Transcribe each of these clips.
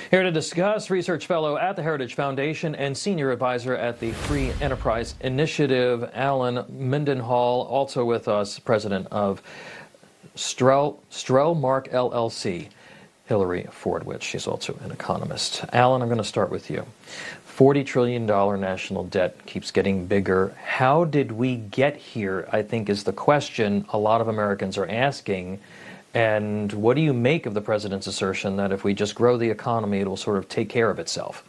Here to discuss, research fellow at the Heritage Foundation and senior advisor at the Free Enterprise Initiative, Allen Mendenhall. Also with us, president of Strell-Mark LLC, Hillary Fordwich. She's also an economist. Allen, I'm going to start with you. $40 trillion national debt keeps getting bigger. How did we get here, I think, is the question a lot of Americans are asking. And what do you make of the president's assertion that if we just grow the economy, it will sort of take care of itself?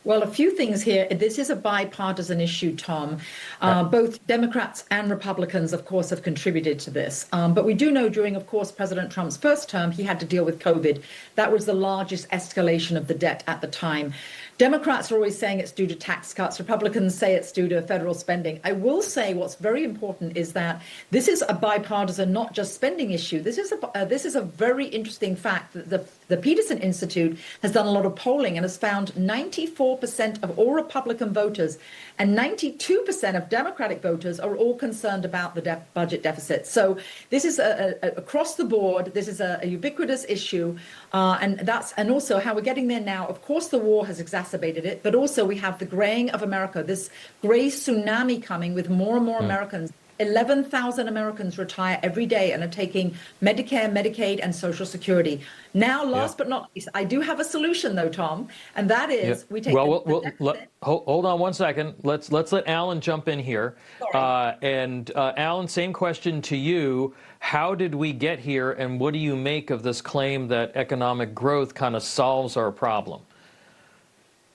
Well, a few things here. This is a bipartisan issue, Tom. Both Democrats and Republicans, of course, have contributed to this. But we do know during, of course, President Trump's first term, he had to deal with COVID. That was the largest escalation of the debt at the time. Democrats are always saying it's due to tax cuts. Republicans say it's due to federal spending. I will say what's very important is that this is a bipartisan, not just spending issue. This is a very interesting fact that the Peterson Institute has done a lot of polling and has found 94% of all Republican voters and 92% of Democratic voters are all concerned about the budget deficit. So this is across the board. This is a ubiquitous issue, and also how we're getting there now. Of course, the war has exacerbated it, but also we have the graying of America, this gray tsunami coming with more and more Americans. 11,000 Americans retire every day and are taking Medicare, Medicaid, and Social Security. Now, last but not least, I do have a solution, though, Tom, and that is we take. Hold on one second. Let's let Allen jump in here. Allen, same question to you. How did we get here, and what do you make of this claim that economic growth kind of solves our problem?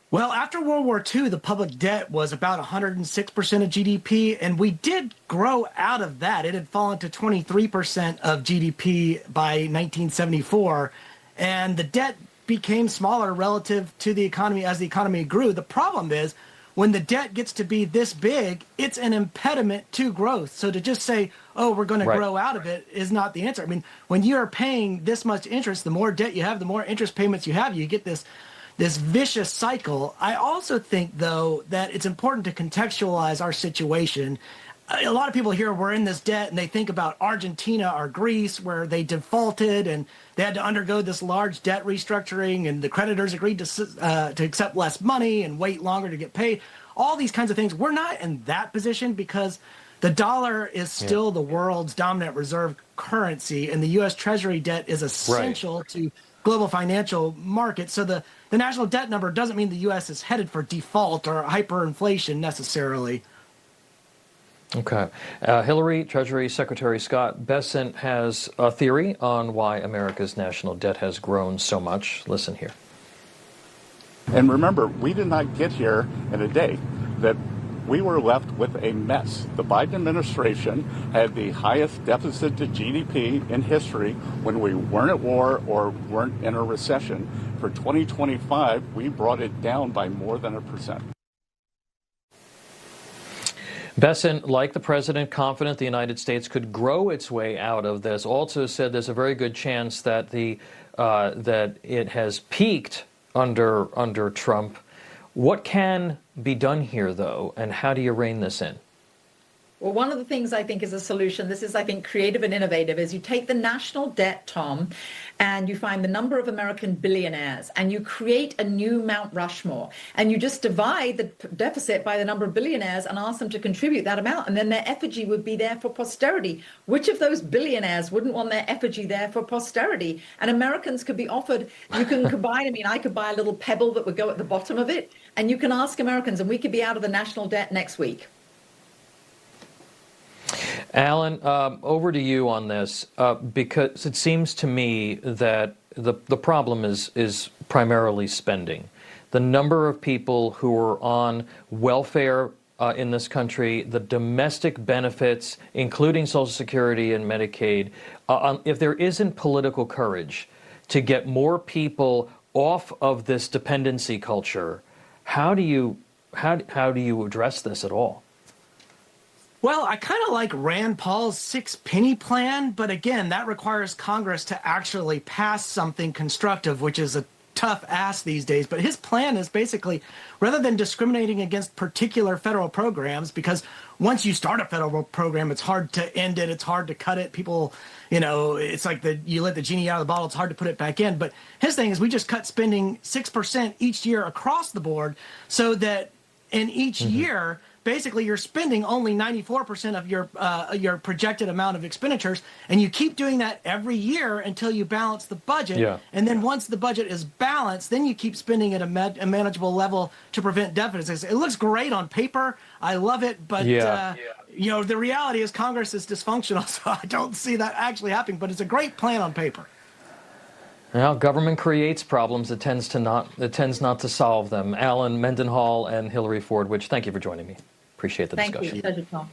Well, after World War II, the public debt was about 106% of GDP, and we did grow out of that. It had fallen to 23% of GDP by 1974, and the debt became smaller relative to the economy as the economy grew. The problem is, when the debt gets to be this big, it's an impediment to growth. So to just say, oh, we're going to grow out of it is not the answer. I mean, when you're paying this much interest, the more debt you have, the more interest payments you have, you get this vicious cycle. I also think, though, that it's important to contextualize our situation. A lot of people here were in this debt and they think about Argentina or Greece where they defaulted and they had to undergo this large debt restructuring and the creditors agreed to accept less money and wait longer to get paid. All these kinds of things. We're not in that position because the dollar is still the world's dominant reserve currency, and the U.S. Treasury debt is essential to global financial markets. So the national debt number doesn't mean the U.S. is headed for default or hyperinflation necessarily. Okay. Hillary, Treasury Secretary Scott Bessent has a theory on why America's national debt has grown so much. Listen here. And remember, we did not get here in a day. That we were left with a mess. The Biden administration had the highest deficit to GDP in history when we weren't at war or weren't in a recession. For 2025, we brought it down by more than 1%. Bessent, like the president, confident the United States could grow its way out of this. Also said there's a very good chance that that it has peaked under Trump. What can be done here, though, and how do you rein this in? Well, one of the things I think is a solution, this is, I think, creative and innovative, is you take the national debt, Tom, and you find the number of American billionaires, and you create a new Mount Rushmore, and you just divide the deficit by the number of billionaires and ask them to contribute that amount, and then their effigy would be there for posterity. Which of those billionaires wouldn't want their effigy there for posterity? And Americans could be offered, you can combine, I could buy a little pebble that would go at the bottom of it, and you can ask Americans, and we could be out of the national debt next week. Allen, over to you on this, because it seems to me that the problem is primarily spending. The number of people who are on welfare in this country, the domestic benefits, including Social Security and Medicaid, if there isn't political courage to get more people off of this dependency culture, how do you address this at all? Well, I kind of like Rand Paul's six-penny plan, but again, that requires Congress to actually pass something constructive, which is a tough ask these days, but his plan is basically, rather than discriminating against particular federal programs, because once you start a federal program, it's hard to end it, it's hard to cut it. People, it's like you let the genie out of the bottle, it's hard to put it back in. But his thing is we just cut spending 6% each year across the board, so that in each year, basically you're spending only 94% of your projected amount of expenditures, and you keep doing that every year until you balance the budget. Yeah. And then once the budget is balanced, then you keep spending at a manageable level to prevent deficits. It looks great on paper. I love it, but the reality is Congress is dysfunctional, so I don't see that actually happening. But it's a great plan on paper. Well, government creates problems. It tends not to solve them. Allen Mendenhall and Hillary Ford, which thank you for joining me. Appreciate the discussion. Thank you. Pleasure, Tom.